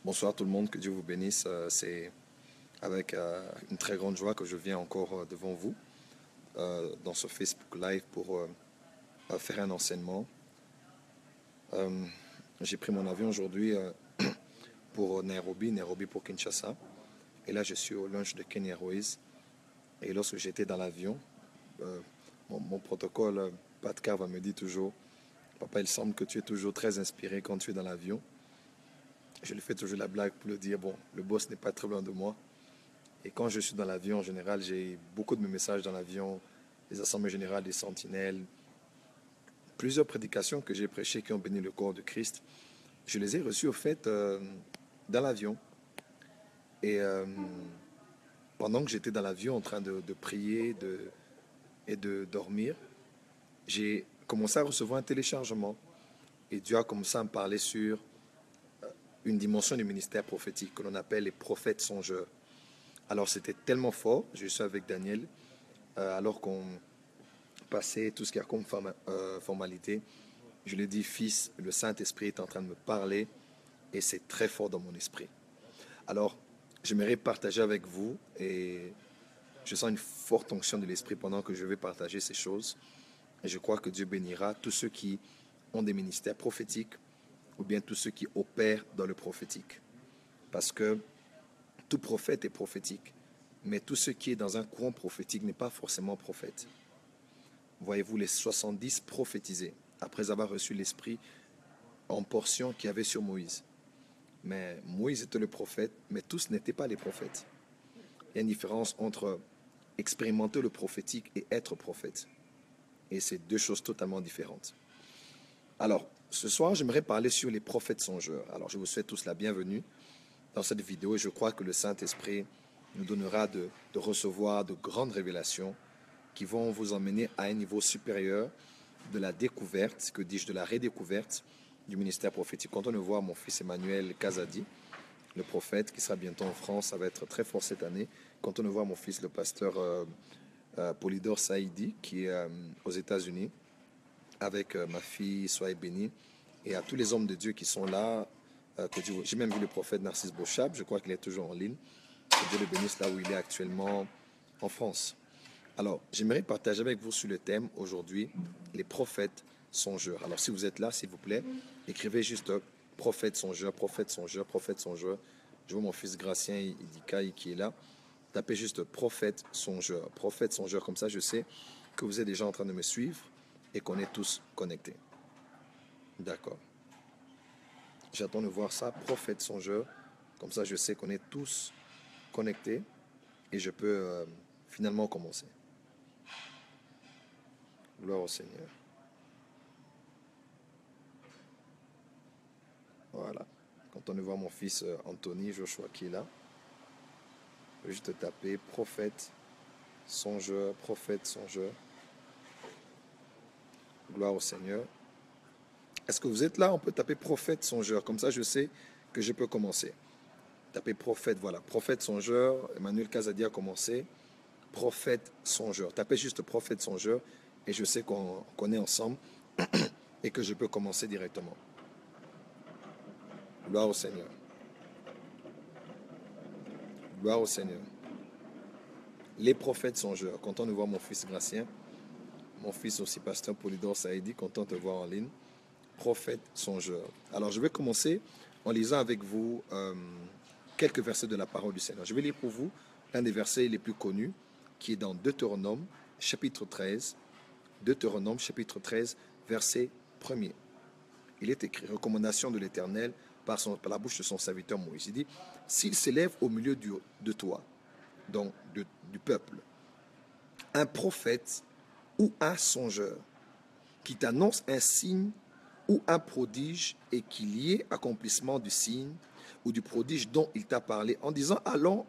Bonsoir tout le monde, que Dieu vous bénisse. C'est avec une très grande joie que je viens encore devant vous dans ce Facebook Live pour faire un enseignement. J'ai pris mon avion aujourd'hui pour Nairobi pour Kinshasa. Et là, je suis au lunch de Kenya Airways. Et lorsque j'étais dans l'avion, mon protocole, Pat Carr me dit toujours, Papa, il semble que tu es toujours très inspiré quand tu es dans l'avion. Je lui fais toujours la blague pour lui dire, bon, le boss n'est pas très loin de moi. Et quand je suis dans l'avion, en général, j'ai beaucoup de mes messages dans l'avion, les assemblées générales des sentinelles, plusieurs prédications que j'ai prêchées qui ont béni le corps de Christ. Je les ai reçues au fait dans l'avion. Et pendant que j'étais dans l'avion en train de prier et de dormir, j'ai commencé à recevoir un téléchargement. Et Dieu a commencé à me parler sur une dimension du ministère prophétique que l'on appelle les prophètes songeurs. Alors c'était tellement fort, je suis avec Daniel, alors qu'on passait tout ce qu'il y a comme formalité. Je lui ai dit, fils, le Saint-Esprit est en train de me parler et c'est très fort dans mon esprit. Alors, j'aimerais partager avec vous et je sens une forte onction de l'Esprit pendant que je vais partager ces choses. Et je crois que Dieu bénira tous ceux qui ont des ministères prophétiques ou bien tous ceux qui opèrent dans le prophétique. Parce que tout prophète est prophétique, mais tout ce qui est dans un courant prophétique n'est pas forcément prophète. Voyez-vous, les 70 prophétisés, après avoir reçu l'Esprit en portion qu'il y avait sur Moïse. Mais Moïse était le prophète, mais tous n'étaient pas les prophètes. Il y a une différence entre expérimenter le prophétique et être prophète. Et c'est deux choses totalement différentes. Alors, ce soir, j'aimerais parler sur les prophètes songeurs. Alors, je vous souhaite tous la bienvenue dans cette vidéo et je crois que le Saint-Esprit nous donnera de recevoir de grandes révélations qui vont vous emmener à un niveau supérieur de la découverte, que dis-je, de la redécouverte du ministère prophétique. Quand on voit mon fils Emmanuel Kazadi, le prophète qui sera bientôt en France, ça va être très fort cette année. Quand on voit mon fils, le pasteur Polydor Saïdi, qui est aux États-Unis, avec ma fille, soyez bénie, et à tous les hommes de Dieu qui sont là. J'ai même vu le prophète Narcisse Bochab, je crois qu'il est toujours en ligne. Que Dieu le bénisse là où il est actuellement en France. Alors, j'aimerais partager avec vous sur le thème aujourd'hui, les prophètes songeurs. Alors, si vous êtes là, s'il vous plaît, écrivez juste prophète songeur, prophète songeur, prophète songeur. Je vois mon fils Gracien Idikaï qui est là. Tapez juste prophète songeur. Comme ça, je sais que vous êtes déjà en train de me suivre et qu'on est tous connectés. D'accord. J'attends de voir ça, prophète songeur. Comme ça, je sais qu'on est tous connectés et je peux finalement commencer. Gloire au Seigneur. Voilà. Quand on voit mon fils Anthony Joshua qui est là, je vais juste taper prophète songeur, prophète songeur. Gloire au Seigneur. Est-ce que vous êtes là? On peut taper prophète songeur. Comme ça, je sais que je peux commencer. Tapez prophète, voilà. Prophète songeur. Emmanuel Kazadi a commencé. Prophète songeur. Tapez juste prophète songeur et je sais qu'on est ensemble et que je peux commencer directement. Gloire au Seigneur. Gloire au Seigneur. Les prophètes songeurs. Content de voir mon fils Gracien. Mon fils aussi, pasteur Polydor Saïdi. Content de te voir en ligne. Prophète songeur. Alors, je vais commencer en lisant avec vous quelques versets de la parole du Seigneur. Je vais lire pour vous l'un des versets les plus connus qui est dans Deutéronome, chapitre 13. Deutéronome, chapitre 13, verset 1er. Il est écrit, recommandation de l'Éternel par la bouche de son serviteur Moïse. Il dit, s'il s'élève au milieu de toi, donc du peuple, un prophète ou un songeur qui t'annonce un signe ou un prodige et qu'il y ait accomplissement du signe ou du prodige dont il t'a parlé en disant, allons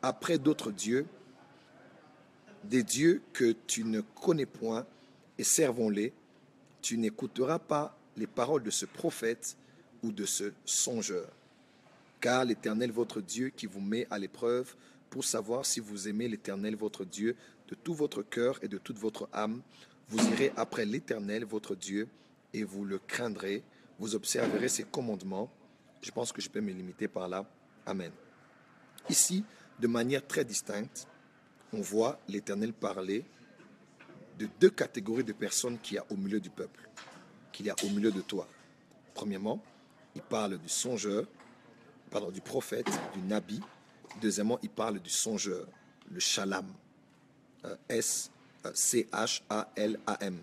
après d'autres dieux, des dieux que tu ne connais point et servons-les, tu n'écouteras pas les paroles de ce prophète ou de ce songeur. Car l'Éternel votre Dieu qui vous met à l'épreuve pour savoir si vous aimez l'Éternel votre Dieu de tout votre cœur et de toute votre âme, vous irez après l'Éternel votre Dieu et vous le craindrez, vous observerez ses commandements Je pense que je peux me limiter par là. Amen. Ici, de manière très distincte, on voit l'Éternel parler de deux catégories de personnes qu'il y a au milieu du peuple, qu'il y a au milieu de toi. Premièrement, il parle du songeur, pardon, du prophète, du nabi. Deuxièmement, il parle du songeur, le shalam, S-C-H-A-L-A-M.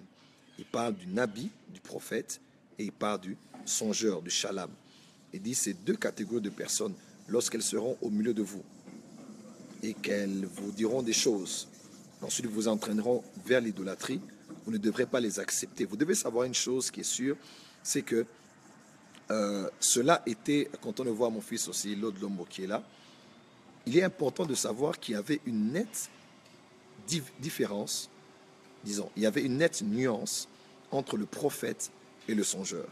Il parle du nabi, du prophète, et il parle du songeur, du shalam. Il dit ces deux catégories de personnes, lorsqu'elles seront au milieu de vous et qu'elles vous diront des choses, ensuite vous entraîneront vers l'idolâtrie, vous ne devrez pas les accepter. Vous devez savoir une chose qui est sûre, c'est que cela était, quand on le voit mon fils aussi, l'autre Lombo qui est là, il est important de savoir qu'il y avait une nette différence, disons, il y avait une nette nuance entre le prophète et le songeur.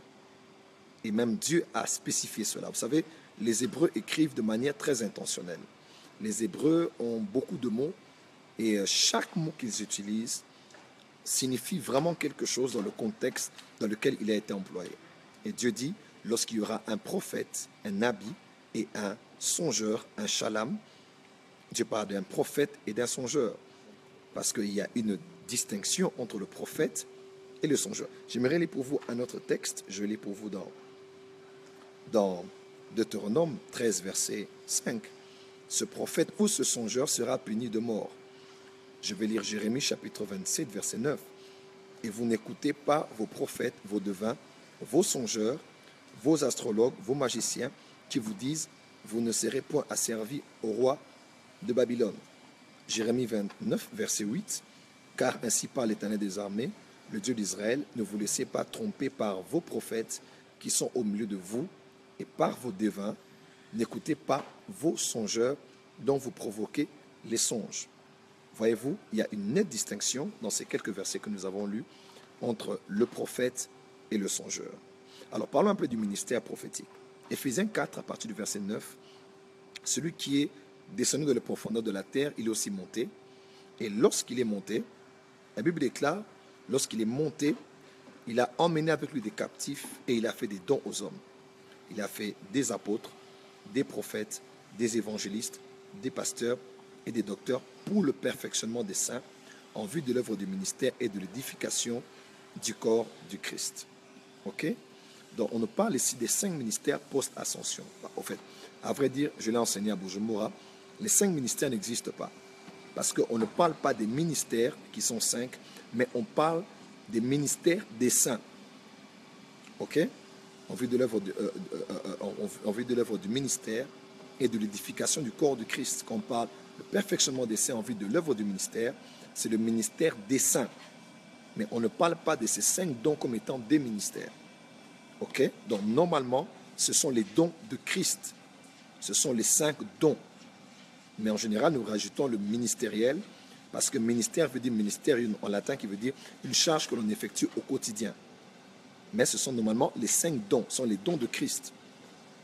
Et même Dieu a spécifié cela. Vous savez, les Hébreux écrivent de manière très intentionnelle. Les Hébreux ont beaucoup de mots et chaque mot qu'ils utilisent signifie vraiment quelque chose dans le contexte dans lequel il a été employé. Et Dieu dit, lorsqu'il y aura un prophète, un nabi et un songeur, un shalam, Dieu parle d'un prophète et d'un songeur. Parce qu'il y a une distinction entre le prophète et le songeur. J'aimerais lire pour vous un autre texte. Je lis pour vous dans Deutéronome 13, verset 5. Ce prophète ou ce songeur sera puni de mort. Je vais lire Jérémie chapitre 27, verset 9. Et vous n'écoutez pas vos prophètes, vos devins, vos songeurs, vos astrologues, vos magiciens, qui vous disent, vous ne serez point asservis au roi de Babylone. Jérémie 29, verset 8. Car ainsi parle l'Éternel des armées, le Dieu d'Israël, ne vous laissez pas tromper par vos prophètes qui sont au milieu de vous, et par vos devins, n'écoutez pas vos songeurs dont vous provoquez les songes. Voyez-vous, il y a une nette distinction dans ces quelques versets que nous avons lus entre le prophète et le songeur. Alors parlons un peu du ministère prophétique. Éphésiens 4, à partir du verset 9, celui qui est descendu de la profondeur de la terre, il est aussi monté. Et lorsqu'il est monté, la Bible déclare, lorsqu'il est monté, il a emmené avec lui des captifs et il a fait des dons aux hommes. Il a fait des apôtres, des prophètes, des évangélistes, des pasteurs et des docteurs pour le perfectionnement des saints en vue de l'œuvre du ministère et de l'édification du corps du Christ. Ok? Donc on nous parle ici des 5 ministères post-ascension. En fait, à vrai dire, je l'ai enseigné à Bujumbura, les 5 ministères n'existent pas. Parce qu'on ne parle pas des ministères qui sont 5, mais on parle des ministères des saints. Ok? En vue de l'œuvre du ministère et de l'édification du corps du Christ. Quand on parle de perfectionnement des saints en vue de l'œuvre du ministère, c'est le ministère des saints. Mais on ne parle pas de ces 5 dons comme étant des ministères. Ok? Donc normalement, ce sont les dons de Christ. Ce sont les 5 dons. Mais en général, nous rajoutons le ministériel, parce que ministère veut dire ministère en latin, qui veut dire une charge que l'on effectue au quotidien. Mais ce sont normalement les 5 dons, ce sont les dons de Christ.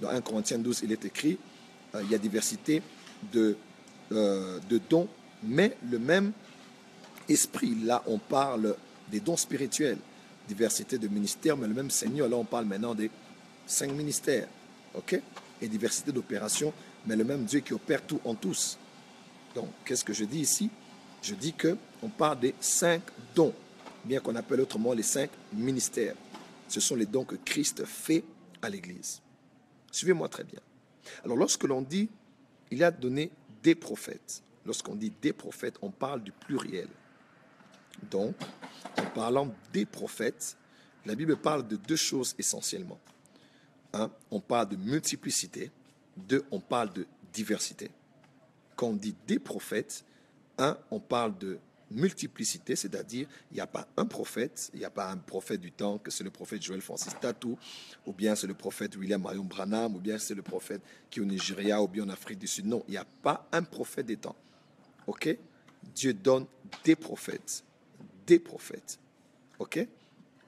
Dans 1 Corinthiens 12, il est écrit, il y a diversité de dons, mais le même esprit. Là, on parle des dons spirituels, diversité de ministères, mais le même Seigneur. Là, on parle maintenant des 5 ministères, ok? Et diversité d'opérations, mais le même Dieu qui opère tout en tous. Donc, qu'est-ce que je dis ici? Je dis qu'on parle des 5 dons, bien qu'on appelle autrement les 5 ministères. Ce sont les dons que Christ fait à l'Église. Suivez-moi très bien. Alors, lorsque l'on dit, il a donné des prophètes. Lorsqu'on dit des prophètes, on parle du pluriel. Donc, en parlant des prophètes, la Bible parle de 2 choses essentiellement. 1, on parle de multiplicité. 2, on parle de diversité. Quand on dit des prophètes, 1, on parle de multiplicité, c'est-à-dire il n'y a pas un prophète, il n'y a pas un prophète du temps, que c'est le prophète Joel Francis Tatou, ou bien c'est le prophète William Marion Branham, ou bien c'est le prophète qui est au Nigeria, ou bien en Afrique du Sud. Non, il n'y a pas un prophète des temps. Ok? Dieu donne des prophètes. Des prophètes. Ok?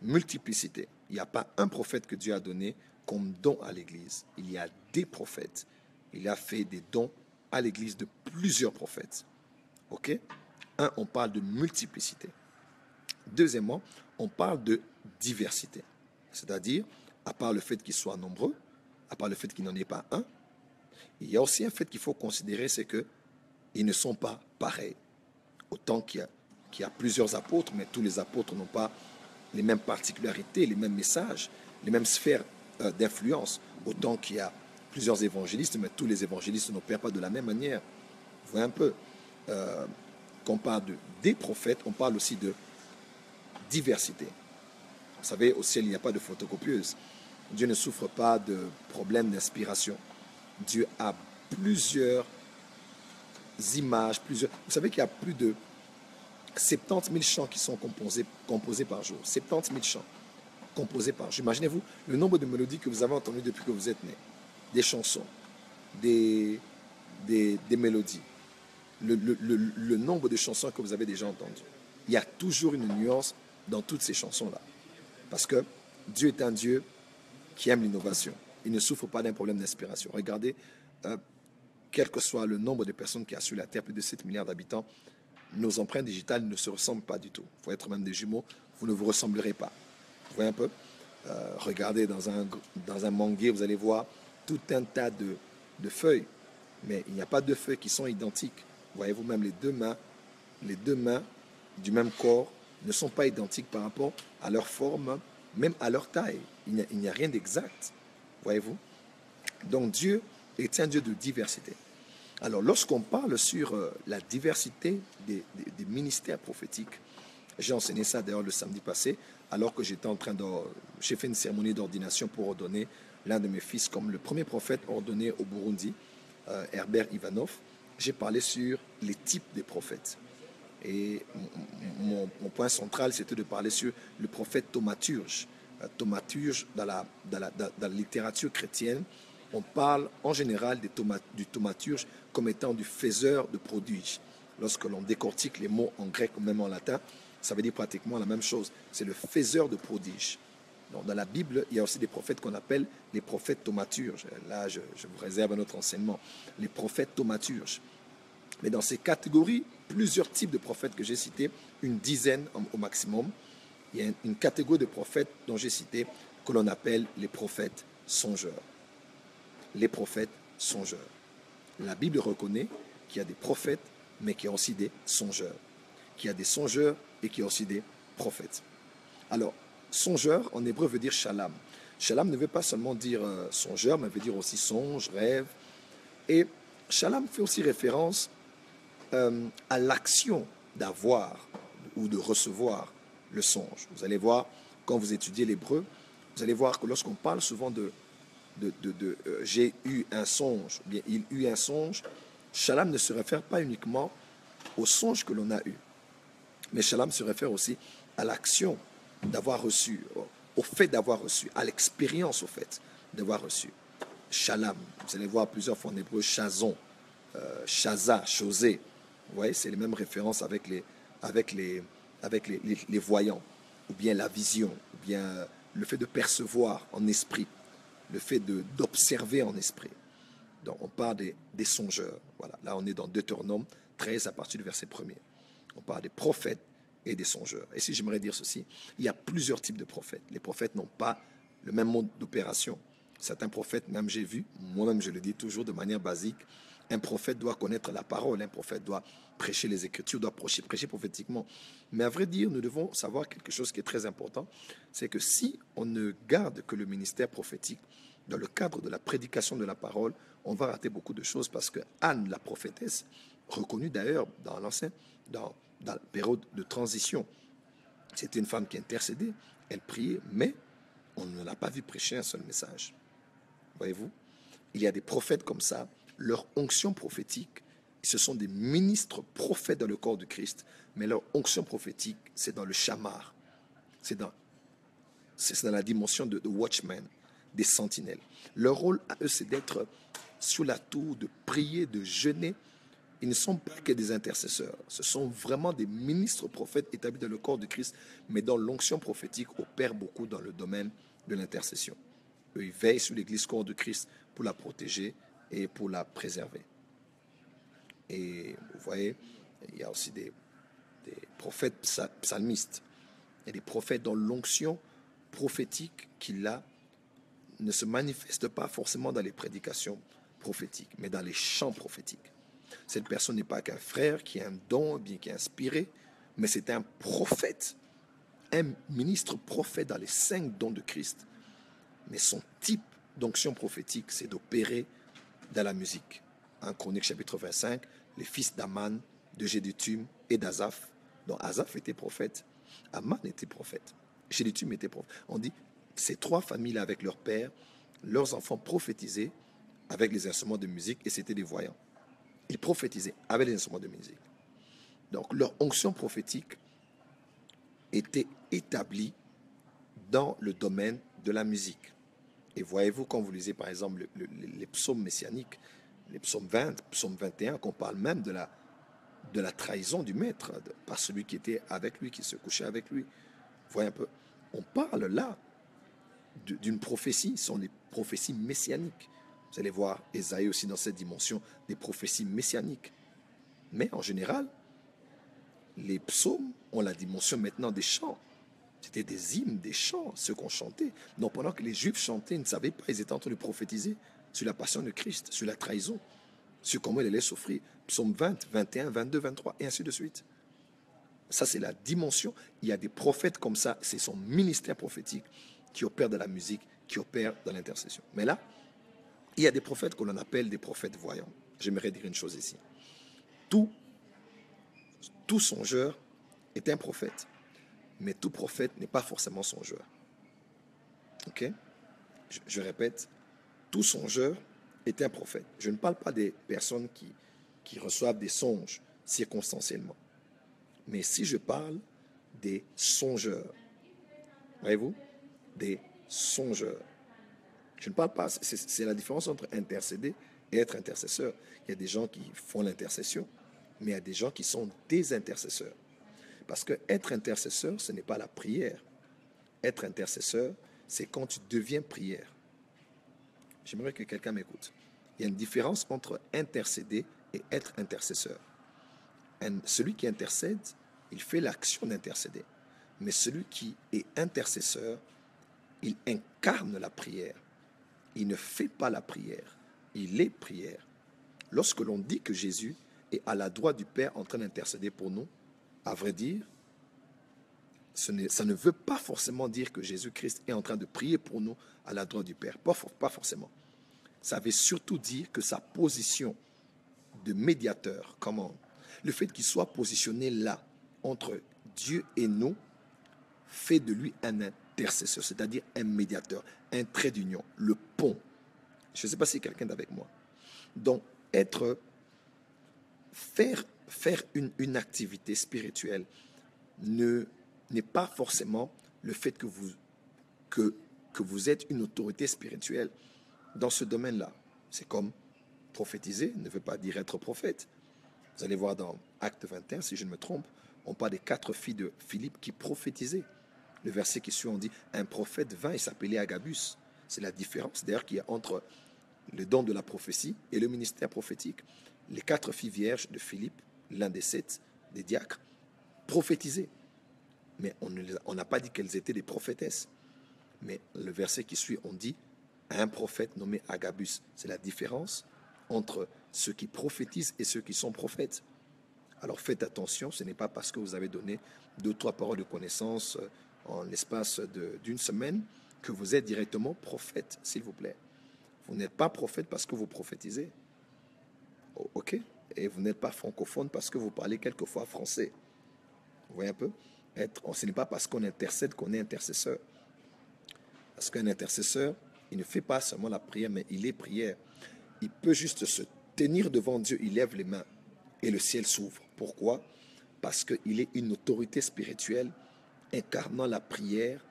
Multiplicité. Il n'y a pas un prophète que Dieu a donné comme don à l'Église. Il y a des prophètes. Il a fait des dons à l'Église de plusieurs prophètes. Ok? 1, on parle de multiplicité. Deuxièmement, on parle de diversité. C'est-à-dire, à part le fait qu'ils soient nombreux, à part le fait qu'il n'en ait pas un. Il y a aussi un fait qu'il faut considérer, c'est qu'ils ne sont pas pareils. Autant qu'il y a plusieurs apôtres, mais tous les apôtres n'ont pas les mêmes particularités, les mêmes messages, les mêmes sphères d'influence. Autant qu'il y a plusieurs évangélistes, mais tous les évangélistes n'opèrent pas de la même manière. Vous voyez un peu, quand on parle des prophètes, on parle aussi de diversité. Vous savez, au ciel, il n'y a pas de photocopieuse. Dieu ne souffre pas de problèmes d'inspiration. Dieu a plusieurs images, plusieurs... Vous savez qu'il y a plus de 70 000 chants qui sont composés par jour. 70 000 chants composés par jour. Imaginez-vous le nombre de mélodies que vous avez entendues depuis que vous êtes né. Des chansons, des mélodies. Le nombre de chansons que vous avez déjà entendues. Il y a toujours une nuance dans toutes ces chansons-là. Parce que Dieu est un Dieu qui aime l'innovation. Il ne souffre pas d'un problème d'inspiration. Regardez, quel que soit le nombre de personnes qui a sur la Terre, plus de 7 milliards d'habitants, nos empreintes digitales ne se ressemblent pas du tout. Il faut être même des jumeaux, vous ne vous ressemblerez pas. Vous voyez un peu, regardez dans un manguier, vous allez voir tout un tas de feuilles. Mais il n'y a pas de feuilles qui sont identiques. Voyez-vous, même les deux mains du même corps ne sont pas identiques par rapport à leur forme, même à leur taille. Il n'y a rien d'exact. Voyez-vous? Donc Dieu est un Dieu de diversité. Alors lorsqu'on parle sur la diversité des ministères prophétiques, j'ai enseigné ça d'ailleurs le samedi passé, alors que j'étais en train de... J'ai fait une cérémonie d'ordination pour ordonner l'un de mes fils comme le premier prophète ordonné au Burundi, Herbert Ivanov. J'ai parlé sur les types des prophètes. Et mon point central, c'était de parler sur le prophète thaumaturge. Thaumaturge, dans la littérature chrétienne, on parle en général du thaumaturge comme étant du faiseur de prodiges. Lorsque l'on décortique les mots en grec ou même en latin, ça veut dire pratiquement la même chose. C'est le faiseur de prodiges. Donc, dans la Bible, il y a aussi des prophètes qu'on appelle les prophètes thaumaturges. Là, je vous réserve un autre enseignement. Les prophètes thaumaturges. Mais dans ces catégories, plusieurs types de prophètes que j'ai cités, une dizaine au maximum, il y a une catégorie de prophètes dont j'ai cité que l'on appelle les prophètes songeurs. Les prophètes songeurs. La Bible reconnaît qu'il y a des prophètes, mais qu'il y a aussi des songeurs. Qu'il y a des songeurs et qu'il y a aussi des prophètes. Alors, songeur, en hébreu, veut dire shalom. Shalom ne veut pas seulement dire songeur, mais veut dire aussi songe, rêve. Et shalom fait aussi référence à l'action d'avoir ou de recevoir le songe. Vous allez voir, quand vous étudiez l'hébreu, vous allez voir que lorsqu'on parle souvent de j'ai eu un songe, ou bien il eut un songe, shalom ne se réfère pas uniquement au songe que l'on a eu, mais shalom se réfère aussi à l'action d'avoir reçu, au fait d'avoir reçu, à l'expérience au fait d'avoir reçu. Shalom, vous allez voir plusieurs fois en hébreu, chazon, chaza, chosé. Vous voyez, c'est les mêmes références avec les voyants, ou bien la vision, ou bien le fait de percevoir en esprit, le fait d'observer en esprit. Donc on parle des songeurs. Voilà. Là on est dans Deutéronome 13 à partir du verset 1er. On parle des prophètes et des songeurs. Et si j'aimerais dire ceci, il y a plusieurs types de prophètes. Les prophètes n'ont pas le même mode d'opération. Certains prophètes, même j'ai vu, moi-même je le dis toujours de manière basique, un prophète doit connaître la parole, un prophète doit prêcher les Écritures, doit prêcher prophétiquement. Mais à vrai dire, nous devons savoir quelque chose qui est très important, c'est que si on ne garde que le ministère prophétique dans le cadre de la prédication de la parole, on va rater beaucoup de choses parce que Anne, la prophétesse, reconnue d'ailleurs dans la période de transition, c'était une femme qui intercédait, elle priait, mais on ne l'a pas vu prêcher un seul message. Voyez-vous, il y a des prophètes comme ça, leur onction prophétique, ce sont des ministres prophètes dans le corps de Christ, mais leur onction prophétique, c'est dans le chamar, c'est dans la dimension de watchman, des sentinelles. Leur rôle à eux, c'est d'être sous la tour, de prier, de jeûner. Ils ne sont pas que des intercesseurs, ce sont vraiment des ministres prophètes établis dans le corps de Christ, mais dont l'onction prophétique opère beaucoup dans le domaine de l'intercession. Eux, ils veillent sur l'église corps de Christ pour la protéger et pour la préserver. Et vous voyez, il y a aussi des prophètes psalmistes. Il y a des prophètes dont l'onction prophétique qu'il a ne se manifeste pas forcément dans les prédications prophétiques, mais dans les chants prophétiques. Cette personne n'est pas qu'un frère qui a un don, bien qui est inspiré, mais c'est un prophète, un ministre prophète dans les 5 dons de Christ. Mais son type d'onction prophétique, c'est d'opérer dans la musique. En Chronique chapitre 25, les fils d'Aman, de Géduthun et d'Azaph. Donc Azaph était prophète, Aman était prophète, Géduthun était prophète. On dit, ces 3 familles avec leur père, leurs enfants prophétisaient avec les instruments de musique et c'était des voyants. Ils prophétisaient avec les instruments de musique. Donc leur onction prophétique était établie dans le domaine de la musique. Et voyez-vous, quand vous lisez par exemple les psaumes messianiques, les psaumes 20, psaume 21, qu'on parle même de la trahison du maître, par celui qui était avec lui, qui se couchait avec lui. Vous voyez un peu, on parle là d'une prophétie, ce sont des prophéties messianiques. Vous allez voir Ésaïe aussi dans cette dimension des prophéties messianiques. Mais en général, les psaumes ont la dimension maintenant des chants. C'était des hymnes, des chants, ceux qu'on chantait. Donc pendant que les Juifs chantaient, ils ne savaient pas, ils étaient en train de prophétiser sur la passion de Christ, sur la trahison, sur comment il allait souffrir. Psaume 20, 21, 22, 23, et ainsi de suite. Ça, c'est la dimension. Il y a des prophètes comme ça, c'est son ministère prophétique qui opère dans la musique, qui opère dans l'intercession. Mais là, il y a des prophètes que l'on appelle des prophètes voyants. J'aimerais dire une chose ici. Tout songeur est un prophète, mais tout prophète n'est pas forcément songeur. Ok? Je répète, tout songeur est un prophète. Je ne parle pas des personnes qui reçoivent des songes circonstanciellement. Mais si je parle des songeurs, voyez-vous, des songeurs. Je ne parle pas, c'est la différence entre intercéder et être intercesseur. Il y a des gens qui font l'intercession, mais il y a des gens qui sont des intercesseurs. Parce que être intercesseur, ce n'est pas la prière. Être intercesseur, c'est quand tu deviens prière. J'aimerais que quelqu'un m'écoute. Il y a une différence entre intercéder et être intercesseur. Celui qui intercède, il fait l'action d'intercéder. Mais celui qui est intercesseur, il incarne la prière. Il ne fait pas la prière. Il est prière. Lorsque l'on dit que Jésus est à la droite du Père en train d'intercéder pour nous, à vrai dire, ça ne veut pas forcément dire que Jésus-Christ est en train de prier pour nous à la droite du Père. Pas forcément. Ça veut surtout dire que sa position de médiateur, le fait qu'il soit positionné là, entre Dieu et nous, fait de lui un intercesseur, c'est-à-dire un médiateur, un trait d'union, le pont. Je ne sais pas si quelqu'un est avec moi. Donc, faire une activité spirituelle n'est pas forcément le fait que vous êtes une autorité spirituelle dans ce domaine-là. C'est comme prophétiser ne veut pas dire être prophète. Vous allez voir dans Acte 21, si je ne me trompe, on parle des 4 filles de Philippe qui prophétisaient. Le verset qui suit, on dit, un prophète vint et s'appelait Agabus. C'est la différence d'ailleurs qu'il y a entre le don de la prophétie et le ministère prophétique. Les 4 filles vierges de Philippe, l'un des 7 des diacres, prophétisaient. Mais on n'a pas dit qu'elles étaient des prophétesses. Mais le verset qui suit, on dit, un prophète nommé Agabus. C'est la différence entre ceux qui prophétisent et ceux qui sont prophètes. Alors faites attention, ce n'est pas parce que vous avez donné 2 ou 3 paroles de connaissance en l'espace d'une semaine que vous êtes directement prophète, s'il vous plaît. Vous n'êtes pas prophète parce que vous prophétisez. Ok? Et vous n'êtes pas francophone parce que vous parlez quelquefois français. Vous voyez un peu? Ce n'est pas parce qu'on intercède qu'on est intercesseur. Parce qu'un intercesseur, il ne fait pas seulement la prière, mais il est prière. Il peut juste se tenir devant Dieu, il lève les mains et le ciel s'ouvre. Pourquoi? Parce qu'il est une autorité spirituelle incarnant la prière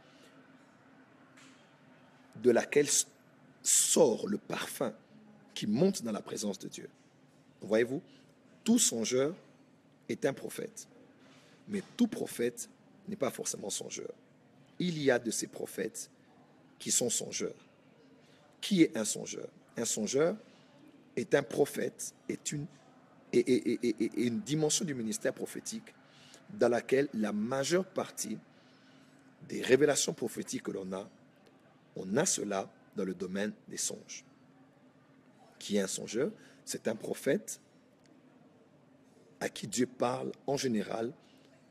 de laquelle sort le parfum qui monte dans la présence de Dieu. Voyez-vous, tout songeur est un prophète, mais tout prophète n'est pas forcément songeur. Il y a de ces prophètes qui sont songeurs. Qui est un songeur? Un songeur est un prophète, est une dimension du ministère prophétique dans laquelle la majeure partie des révélations prophétiques que l'on a cela dans le domaine des songes. Qui est un songeur? C'est un prophète à qui Dieu parle en général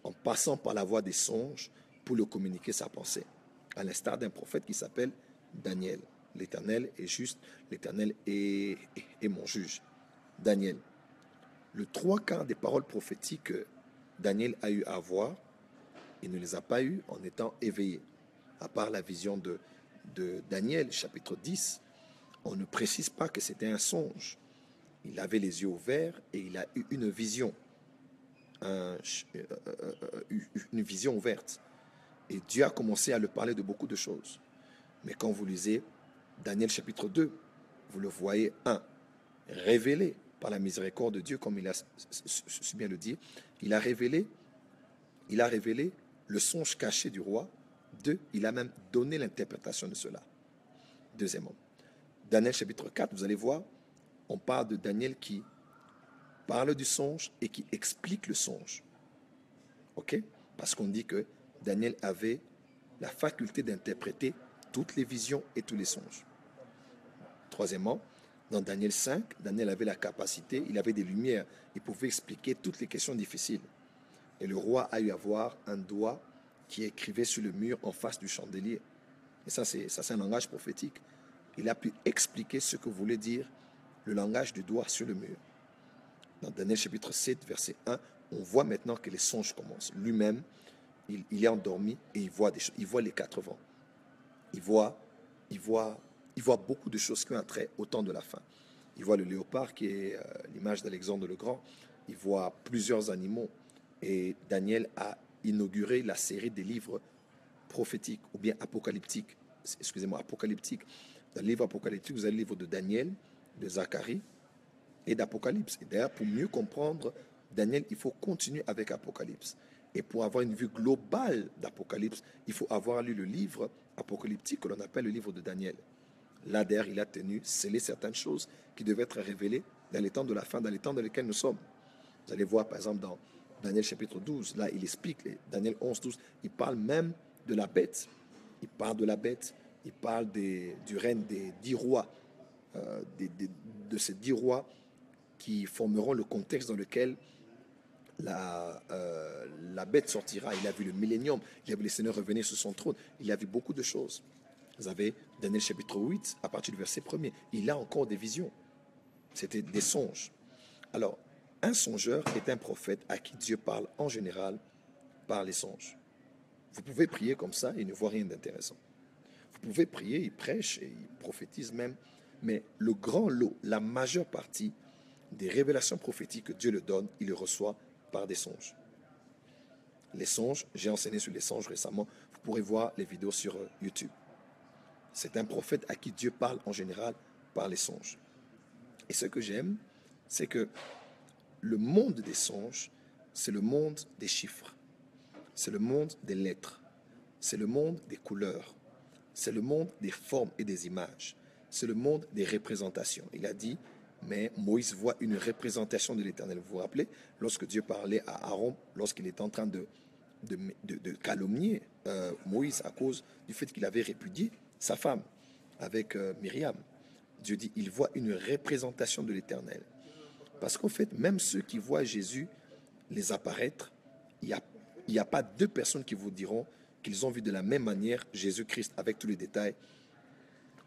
en passant par la voie des songes pour lui communiquer sa pensée. À l'instar d'un prophète qui s'appelle Daniel. L'Éternel est juste, l'Éternel est mon juge. Daniel. Le 3/4 des paroles prophétiques que Daniel a eu à voir, il ne les a pas eues en étant éveillé. À part la vision de Daniel, chapitre 10, on ne précise pas que c'était un songe. Il avait les yeux ouverts et il a eu une vision. Une vision ouverte. Et Dieu a commencé à lui parler de beaucoup de choses. Mais quand vous lisez Daniel chapitre 2, vous le voyez, révélé par la miséricorde de Dieu, comme il a su bien le dire, il a révélé le songe caché du roi. 2, il a même donné l'interprétation de cela. Deuxièmement, Daniel chapitre 4, vous allez voir, on parle de Daniel qui parle du songe et qui explique le songe. Ok? Parce qu'on dit que Daniel avait la faculté d'interpréter toutes les visions et tous les songes. Troisièmement, dans Daniel 5, Daniel avait la capacité, il avait des lumières, il pouvait expliquer toutes les questions difficiles. Et le roi a eu à voir un doigt qui écrivait sur le mur en face du chandelier. Et ça, c'est un langage prophétique. Il a pu expliquer ce que voulait dire le langage du doigt sur le mur. Dans Daniel chapitre 7, verset 1, on voit maintenant que les songes commencent. Lui-même, il est endormi et il voit des choses. Il voit les 4 vents. Il voit beaucoup de choses qui ont trait au temps de la fin. Il voit le léopard qui est l'image d'Alexandre le Grand. Il voit plusieurs animaux. Et Daniel a inauguré la série des livres prophétiques ou bien apocalyptiques. Excusez-moi, apocalyptiques. Dans le livre apocalyptique, vous avez le livre de Daniel, de Zacharie et d'Apocalypse. Et d'ailleurs, pour mieux comprendre Daniel, il faut continuer avec Apocalypse. Et pour avoir une vue globale d'Apocalypse, il faut avoir lu le livre apocalyptique que l'on appelle le livre de Daniel. Là, d'ailleurs, il a tenu sceller certaines choses qui devaient être révélées dans les temps de la fin, dans les temps dans lesquels nous sommes. Vous allez voir, par exemple, dans Daniel chapitre 12, là, il explique, Daniel 11, 12, il parle même de la bête. Il parle de la bête, il parle du règne des 10 rois, de ces 10 rois qui formeront le contexte dans lequel la bête sortira. Il a vu le millénium, il a vu le Seigneur revenir sur son trône, il a vu beaucoup de choses. Vous avez Daniel chapitre 8, à partir du verset 1er, il a encore des visions. C'était des songes. Alors, un songeur est un prophète à qui Dieu parle en général par les songes. Vous pouvez prier comme ça et il ne voit rien d'intéressant. Vous pouvez prier, il prêche et il prophétise même, mais le grand lot, la majeure partie des révélations prophétiques que Dieu le donne, il le reçoit par des songes. Les songes, j'ai enseigné sur les songes récemment, vous pourrez voir les vidéos sur YouTube. C'est un prophète à qui Dieu parle en général par les songes. Et ce que j'aime, c'est que le monde des songes, c'est le monde des chiffres, c'est le monde des lettres, c'est le monde des couleurs, c'est le monde des formes et des images, c'est le monde des représentations. Il a dit, mais Moïse voit une représentation de l'Éternel. Vous vous rappelez, lorsque Dieu parlait à Aaron, lorsqu'il était en train de calomnier Moïse à cause du fait qu'il avait répudié sa femme avec Myriam. Dieu dit, il voit une représentation de l'Éternel. Parce qu'en fait, même ceux qui voient Jésus les apparaître, il n'y a pas 2 personnes qui vous diront qu'ils ont vu de la même manière Jésus-Christ avec tous les détails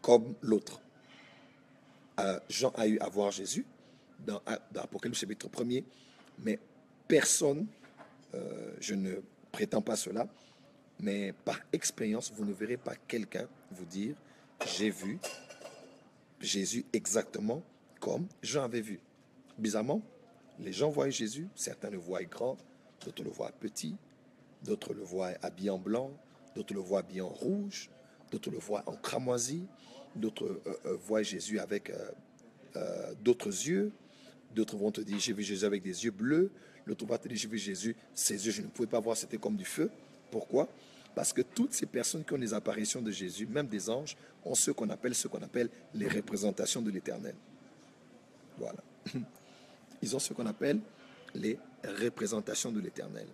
comme l'autre. Jean a eu à voir Jésus dans Apocalypse chapitre 1er, mais personne, je ne prétends pas cela, mais par expérience, vous ne verrez pas quelqu'un vous dire « J'ai vu Jésus exactement comme Jean avait vu ». Bizarrement, les gens voient Jésus, certains le voient grand, d'autres le voient petit, d'autres le voient habillé en blanc, d'autres le voient habillé en rouge, d'autres le voient en cramoisi, d'autres voient Jésus avec d'autres yeux, d'autres vont te dire j'ai vu Jésus avec des yeux bleus, l'autre va te dire j'ai vu Jésus, ses yeux je ne pouvais pas voir, c'était comme du feu. Pourquoi? Parce que toutes ces personnes qui ont les apparitions de Jésus, même des anges, ont ce qu'on appelle les représentations de l'Éternel. Voilà. Ils ont ce qu'on appelle les représentations de l'Éternel.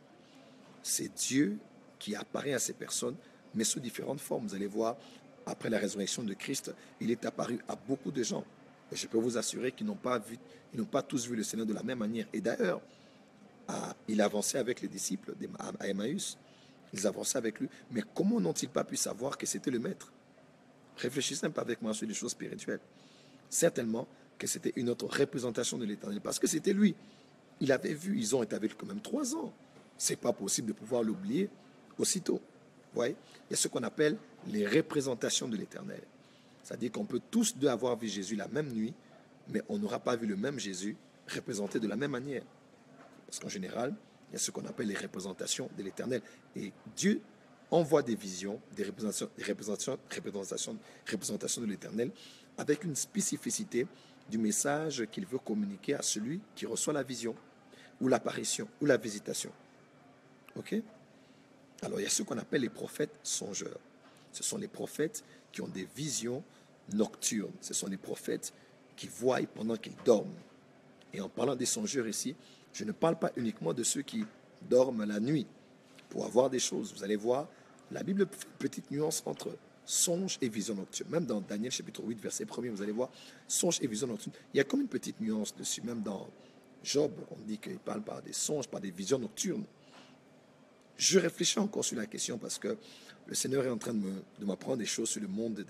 C'est Dieu qui apparaît à ces personnes, mais sous différentes formes. Vous allez voir après la résurrection de Christ, il est apparu à beaucoup de gens. Et je peux vous assurer qu'ils n'ont pas vu, ils n'ont pas tous vu le Seigneur de la même manière. Et d'ailleurs, il avançait avec les disciples à Emmaüs. Ils avançaient avec lui. Mais comment n'ont-ils pas pu savoir que c'était le Maître? Réfléchissez un peu avec moi sur les choses spirituelles. Certainement que c'était une autre représentation de l'Éternel. Parce que c'était lui. Il avait vu, ils ont été avec lui quand même 3 ans. C'est pas possible de pouvoir l'oublier aussitôt. Vous voyez? Il y a ce qu'on appelle les représentations de l'Éternel. C'est-à-dire qu'on peut tous deux avoir vu Jésus la même nuit, mais on n'aura pas vu le même Jésus représenté de la même manière. Parce qu'en général, il y a ce qu'on appelle les représentations de l'Éternel. Et Dieu envoie des visions, des représentations de l'Éternel avec une spécificité du message qu'il veut communiquer à celui qui reçoit la vision, ou l'apparition, ou la visitation. Ok? Alors, il y a ce qu'on appelle les prophètes songeurs. Ce sont les prophètes qui ont des visions nocturnes. Ce sont les prophètes qui voient pendant qu'ils dorment. Et en parlant des songeurs ici, je ne parle pas uniquement de ceux qui dorment la nuit pour avoir des choses. Vous allez voir, la Bible fait une petite nuance entre songe et vision nocturne. Même dans Daniel chapitre 8, verset 1er, vous allez voir, songe et vision nocturne. Il y a comme une petite nuance dessus. Même dans Job, on dit qu'il parle par des songes, par des visions nocturnes. Je réfléchis encore sur la question parce que le Seigneur est en train de m'apprendre des choses sur le monde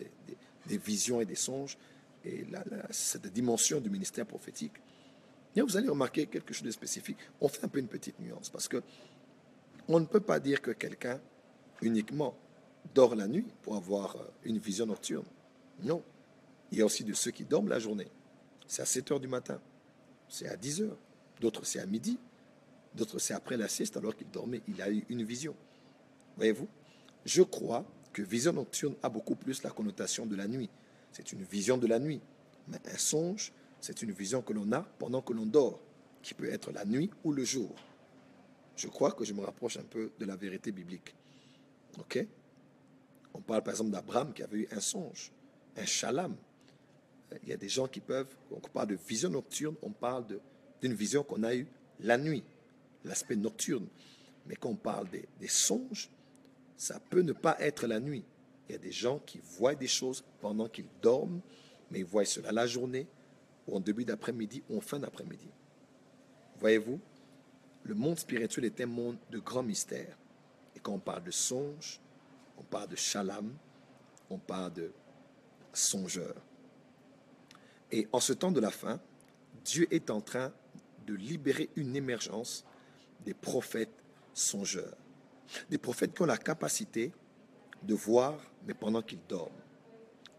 des visions et des songes et cette dimension du ministère prophétique. Et vous allez remarquer quelque chose de spécifique. On fait un peu une petite nuance parce que on ne peut pas dire que quelqu'un uniquement dort la nuit pour avoir une vision nocturne. Non. Il y a aussi de ceux qui dorment la journée. C'est à 7 heures du matin. C'est à 10 heures. D'autres, c'est à midi. D'autres, c'est après la sieste, alors qu'il dormait, il a eu une vision. Voyez-vous? Je crois que vision nocturne a beaucoup plus la connotation de la nuit. C'est une vision de la nuit. Mais un songe, c'est une vision que l'on a pendant que l'on dort, qui peut être la nuit ou le jour. Je crois que je me rapproche un peu de la vérité biblique. Ok? On parle par exemple d'Abraham qui avait eu un songe, un shalom. Il y a des gens qui peuvent, on parle de vision nocturne, on parle d'une vision qu'on a eue la nuit, l'aspect nocturne. Mais quand on parle des songes, ça peut ne pas être la nuit. Il y a des gens qui voient des choses pendant qu'ils dorment, mais ils voient cela la journée, ou en début d'après-midi, ou en fin d'après-midi. Voyez-vous, le monde spirituel est un monde de grands mystères. Et quand on parle de songes, on parle de shalom, on parle de songeurs. Et en ce temps de la fin, Dieu est en train de libérer une émergence des prophètes songeurs. Des prophètes qui ont la capacité de voir, mais pendant qu'ils dorment.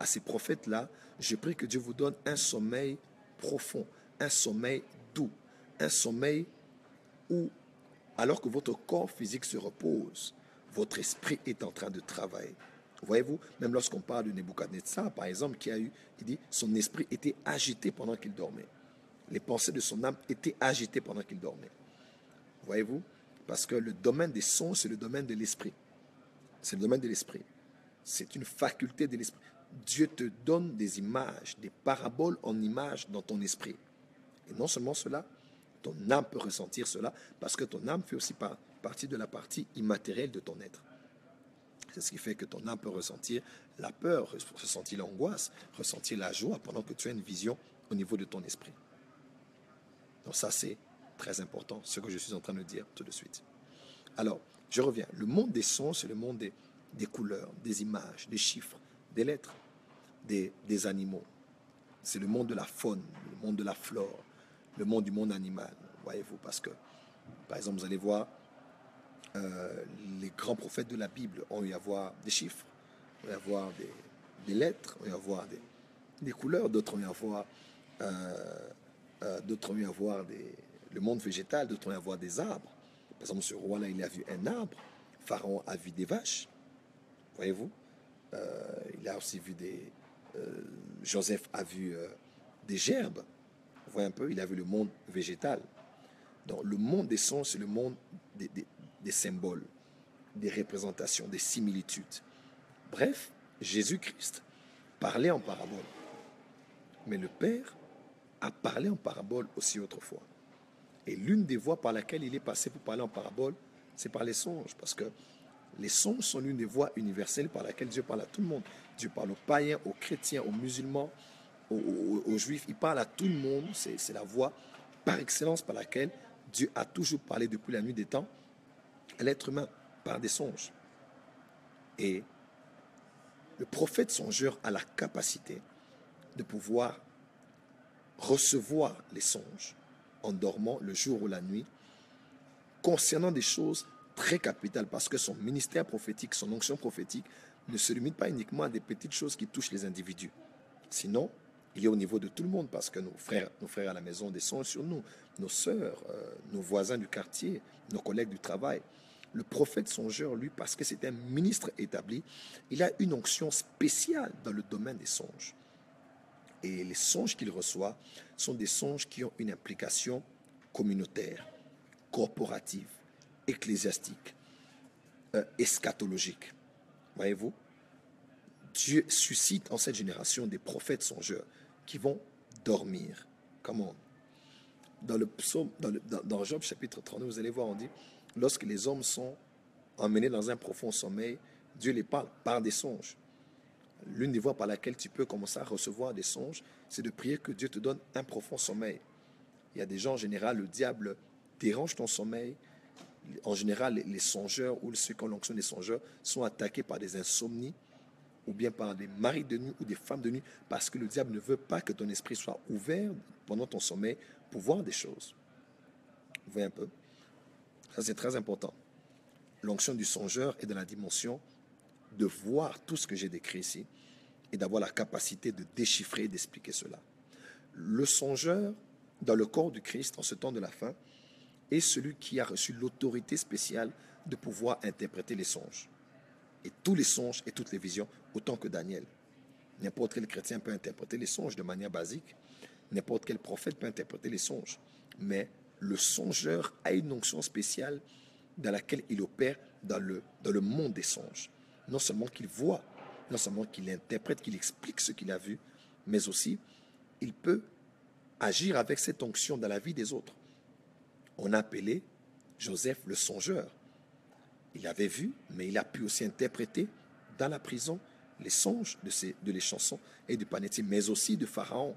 À ces prophètes-là, je prie que Dieu vous donne un sommeil profond, un sommeil doux, un sommeil où, alors que votre corps physique se repose, votre esprit est en train de travailler. Voyez-vous, même lorsqu'on parle de Nebuchadnezzar, par exemple, il dit, son esprit était agité pendant qu'il dormait. Les pensées de son âme étaient agitées pendant qu'il dormait. Voyez-vous, parce que le domaine des songes, c'est le domaine de l'esprit. C'est le domaine de l'esprit. C'est une faculté de l'esprit. Dieu te donne des images, des paraboles en images dans ton esprit. Et non seulement cela, ton âme peut ressentir cela, parce que ton âme fait aussi partie de la partie immatérielle de ton être. C'est ce qui fait que ton âme peut ressentir la peur, ressentir l'angoisse, ressentir la joie pendant que tu as une vision au niveau de ton esprit. Donc ça, c'est très important, ce que je suis en train de dire tout de suite. Alors, je reviens. Le monde des sons, c'est le monde des couleurs, des images, des chiffres, des lettres, des animaux. C'est le monde de la faune, le monde de la flore, le monde du monde animal, voyez-vous, parce que, par exemple, vous allez voir, les grands prophètes de la Bible ont eu à voir des chiffres, ont eu à voir des lettres, ont eu à voir des couleurs, d'autres ont eu à voir, le monde végétal, d'autres ont eu à voir des arbres. Par exemple, ce roi-là, il a vu un arbre, Pharaon a vu des vaches, voyez-vous, il a aussi vu Joseph a vu des gerbes, vous voyez un peu, il a vu le monde végétal. Donc, le monde des sons, c'est le monde des symboles, des représentations, des similitudes. Bref, Jésus-Christ parlait en parabole. Mais le Père a parlé en parabole aussi autrefois. Et l'une des voies par laquelle il est passé pour parler en parabole, c'est par les songes. Parce que Les songes sont l'une des voies universelles par laquelle Dieu parle à tout le monde. Dieu parle aux païens, aux chrétiens, aux musulmans, aux juifs. Il parle à tout le monde. C'est la voie par excellence par laquelle Dieu a toujours parlé depuis la nuit des temps à l'être humain, par des songes. Et le prophète songeur a la capacité de pouvoir recevoir les songes en dormant le jour ou la nuit concernant des choses très capitales, parce que son ministère prophétique, son onction prophétique ne se limite pas uniquement à des petites choses qui touchent les individus. Sinon, il est au niveau de tout le monde, parce que nos frères à la maison ont des songes sur nous, nos sœurs, nos voisins du quartier, nos collègues du travail. Le prophète songeur, lui, parce que c'est un ministre établi, il a une onction spéciale dans le domaine des songes. Et les songes qu'il reçoit sont des songes qui ont une implication communautaire, corporative, ecclésiastique, eschatologique. Voyez-vous, Dieu suscite en cette génération des prophètes songeurs qui vont dormir. Comment? Dans le psaume, dans Job chapitre 32, vous allez voir, on dit, lorsque les hommes sont emmenés dans un profond sommeil, Dieu les parle par des songes. L'une des voies par laquelle tu peux commencer à recevoir des songes, c'est de prier que Dieu te donne un profond sommeil. Il y a des gens, en général, le diable dérange ton sommeil. En général, les songeurs ou ceux qui ont l'onction des songeurs sont attaqués par des insomnies ou bien par des maris de nuit ou des femmes de nuit, parce que le diable ne veut pas que ton esprit soit ouvert pendant ton sommeil pour voir des choses. Vous voyez un peu? Ça, c'est très important. L'onction du songeur est dans la dimension de voir tout ce que j'ai décrit ici et d'avoir la capacité de déchiffrer et d'expliquer cela. Le songeur, dans le corps du Christ, en ce temps de la fin, est celui qui a reçu l'autorité spéciale de pouvoir interpréter les songes. Et tous les songes et toutes les visions, autant que Daniel. N'importe quel chrétien peut interpréter les songes de manière basique. N'importe quel prophète peut interpréter les songes. Mais le songeur a une onction spéciale dans laquelle il opère dans le monde des songes. Non seulement qu'il voit, non seulement qu'il interprète, qu'il explique ce qu'il a vu, mais aussi il peut agir avec cette onction dans la vie des autres. On a appelé Joseph le songeur. Il avait vu, mais il a pu aussi interpréter dans la prison les songes de les chansons et du panétier, mais aussi de Pharaon.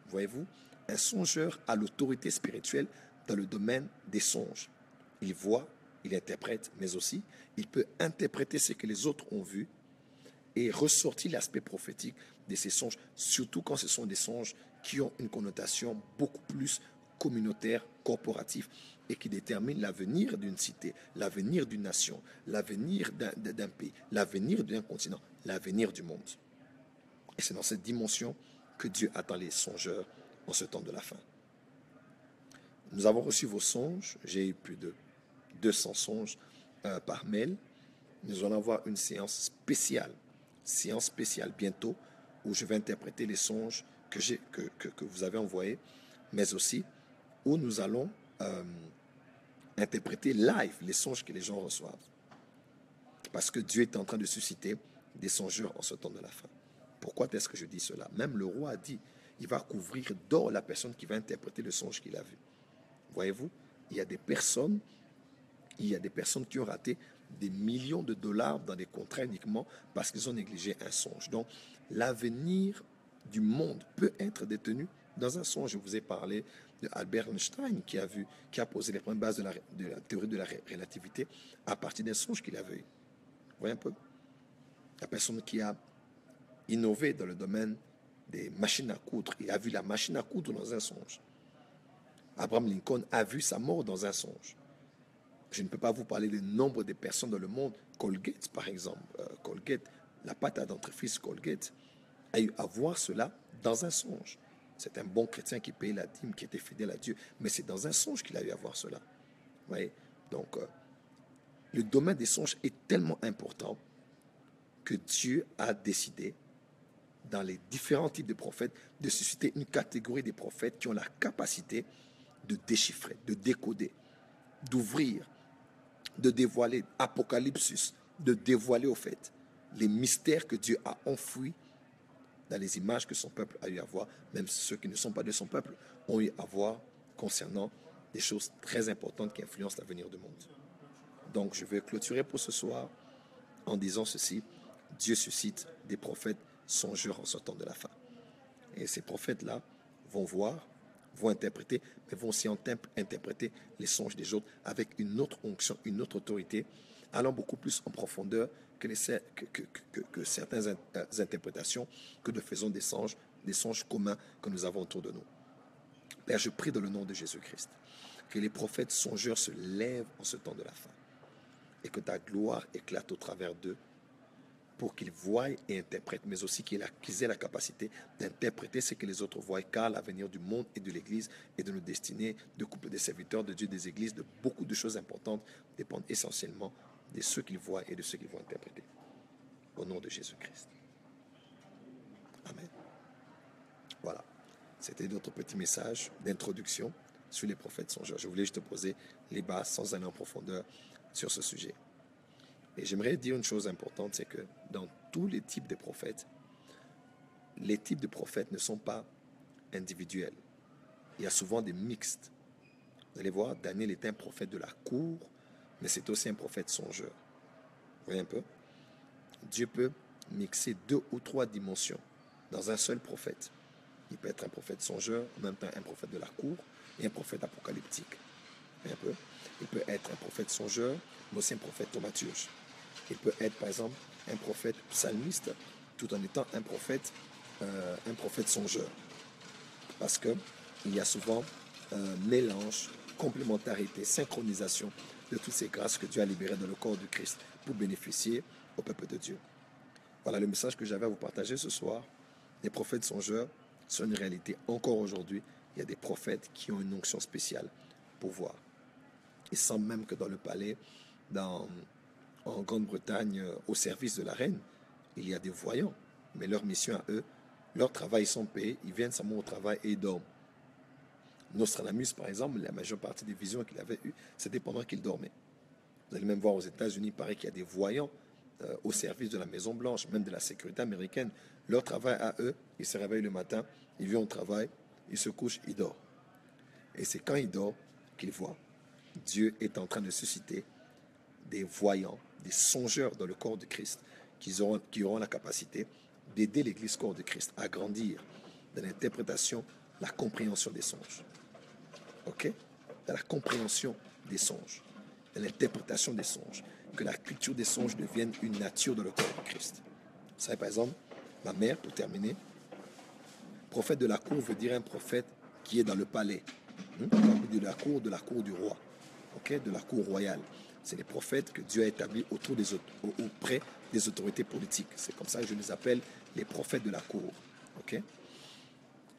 Voyez-vous, un songeur a l'autorité spirituelle dans le domaine des songes. Il voit, il interprète, mais aussi il peut interpréter ce que les autres ont vu et ressortir l'aspect prophétique de ces songes, surtout quand ce sont des songes qui ont une connotation beaucoup plus communautaire, corporative, et qui déterminent l'avenir d'une cité, l'avenir d'une nation, l'avenir d'un pays, l'avenir d'un continent, l'avenir du monde. Et c'est dans cette dimension que Dieu attend les songeurs en ce temps de la fin. Nous avons reçu vos songes. J'ai eu plus de 200 songes par mail. Nous allons avoir une séance spéciale bientôt, où je vais interpréter les songes que vous avez envoyés, mais aussi où nous allons interpréter live les songes que les gens reçoivent. Parce que Dieu est en train de susciter des songeurs en ce temps de la fin. Pourquoi est-ce que je dis cela? Même le roi a dit, il va couvrir d'or la personne qui va interpréter le songe qu'il a vu. Voyez-vous, il y a des personnes qui ont raté des millions de dollars dans des contrats uniquement parce qu'ils ont négligé un songe. Donc, l'avenir du monde peut être détenu dans un songe. Je vous ai parlé de Albert Einstein qui a posé les premières bases de la théorie de la relativité à partir d'un songe qu'il avait eu. Vous voyez un peu? La personne qui a innové dans le domaine des machines à coudre, il a vu la machine à coudre dans un songe. Abraham Lincoln a vu sa mort dans un songe. Je ne peux pas vous parler du nombre de personnes dans le monde. Colgate, par exemple, Colgate, la pâte à dentifrice Colgate, a eu à voir cela dans un songe. C'est un bon chrétien qui payait la dîme, qui était fidèle à Dieu, mais c'est dans un songe qu'il a eu à voir cela. Vous voyez? Donc, le domaine des songes est tellement important que Dieu a décidé, dans les différents types de prophètes, de susciter une catégorie des prophètes qui ont la capacité de déchiffrer, de décoder, d'ouvrir, de dévoiler, Apocalypse, de dévoiler au fait les mystères que Dieu a enfouis dans les images que son peuple a eu à voir, même ceux qui ne sont pas de son peuple ont eu à voir concernant des choses très importantes qui influencent l'avenir du monde. Donc, je vais clôturer pour ce soir en disant ceci. Dieu suscite des prophètes songeurs en ce temps de la fin. Et ces prophètes-là vont voir, vont interpréter, mais vont aussi interpréter les songes des autres avec une autre onction, une autre autorité, allant beaucoup plus en profondeur que certaines interprétations que nous faisons des songes communs que nous avons autour de nous. Père, je prie dans le nom de Jésus-Christ que les prophètes songeurs se lèvent en ce temps de la fin et que ta gloire éclate au travers d'eux pour qu'ils voient et interprètent, mais aussi qu'ils aient la capacité d'interpréter ce que les autres voient, car l'avenir du monde et de l'Église et de nos destinées, de couple des serviteurs de Dieu, des églises, de beaucoup de choses importantes dépendent essentiellement de ceux qu'ils voient et de ceux qu'ils vont interpréter. Au nom de Jésus-Christ. Amen. Voilà. C'était notre petit message d'introduction sur les prophètes songeurs. Je voulais juste poser les bases sans aller en profondeur sur ce sujet. Et j'aimerais dire une chose importante, c'est que dans tous les types de prophètes ne sont pas individuels. Il y a souvent des mixtes. Vous allez voir, Daniel est un prophète de la cour, mais c'est aussi un prophète songeur. Vous voyez un peu? Dieu peut mixer 2 ou 3 dimensions dans un seul prophète. Il peut être un prophète songeur, en même temps un prophète de la cour et un prophète apocalyptique. Vous voyez un peu? Il peut être un prophète songeur, mais aussi un prophète thaumaturge. Il peut être, par exemple, un prophète psalmiste, tout en étant un prophète songeur. Parce qu'il y a souvent mélange, complémentarité, synchronisation de toutes ces grâces que Dieu a libérées dans le corps du Christ pour bénéficier au peuple de Dieu. Voilà le message que j'avais à vous partager ce soir. Les prophètes songeurs sont une réalité. Encore aujourd'hui, il y a des prophètes qui ont une onction spéciale pour voir. Il semble même que dans le palais, en Grande-Bretagne, au service de la reine, il y a des voyants. Mais leur mission à eux, leur travail, ils sont payés, ils viennent seulement au travail et ils dorment. Nostradamus, par exemple, la majeure partie des visions qu'il avait eues, c'était pendant qu'il dormait. Vous allez même voir aux États-Unis, il paraît qu'il y a des voyants au service de la Maison-Blanche, même de la sécurité américaine. Leur travail à eux, ils se réveillent le matin, ils viennent au travail, ils se couchent, ils dorment. Et c'est quand ils dorment qu'ils voient. Dieu est en train de susciter des voyants, des songeurs dans le corps de Christ qui auront la capacité d'aider l'Église corps de Christ à grandir dans l'interprétation, la compréhension des songes. Ok? Dans la compréhension des songes, dans l'interprétation des songes, que la culture des songes devienne une nature dans le corps de Christ. Vous savez, par exemple, ma mère, pour terminer, prophète de la cour veut dire un prophète qui est dans le palais, de la cour du roi, ok? De la cour royale. C'est les prophètes que Dieu a établis auprès des autorités politiques. C'est comme ça que je les appelle les prophètes de la cour. Okay?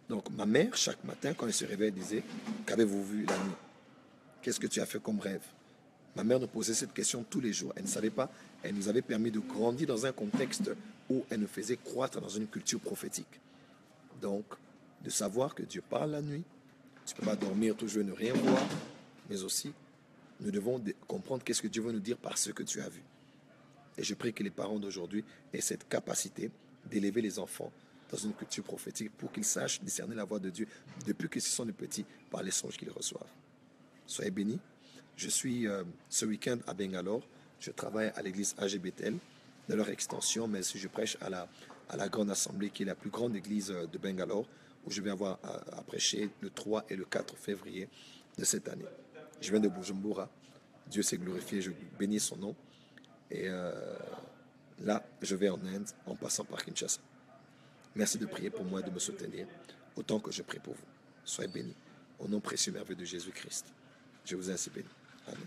Donc, ma mère, chaque matin, quand elle se réveille, disait, qu'avez-vous vu la nuit? Qu'est-ce que tu as fait comme rêve? Ma mère nous posait cette question tous les jours. Elle ne savait pas. Elle nous avait permis de grandir dans un contexte où elle nous faisait croître dans une culture prophétique. Donc, de savoir que Dieu parle la nuit, tu ne peux pas dormir toujours et ne rien voir, mais aussi nous devons comprendre qu'est-ce que Dieu veut nous dire par ce que tu as vu. Et je prie que les parents d'aujourd'hui aient cette capacité d'élever les enfants dans une culture prophétique pour qu'ils sachent discerner la voix de Dieu depuis qu'ils sont de petits par les songes qu'ils reçoivent. Soyez bénis. Je suis ce week-end à Bangalore. Je travaille à l'église AGBTL de leur extension, mais si je prêche à la Grande Assemblée, qui est la plus grande église de Bangalore, où je vais avoir à prêcher le 3 et le 4 février de cette année. Je viens de Bujumbura. Dieu s'est glorifié, je bénis son nom. Et là, je vais en Inde en passant par Kinshasa. Merci de prier pour moi et de me soutenir autant que je prie pour vous. Soyez bénis. Au nom précieux et merveilleux de Jésus-Christ. Je vous ai ainsi béni. Amen.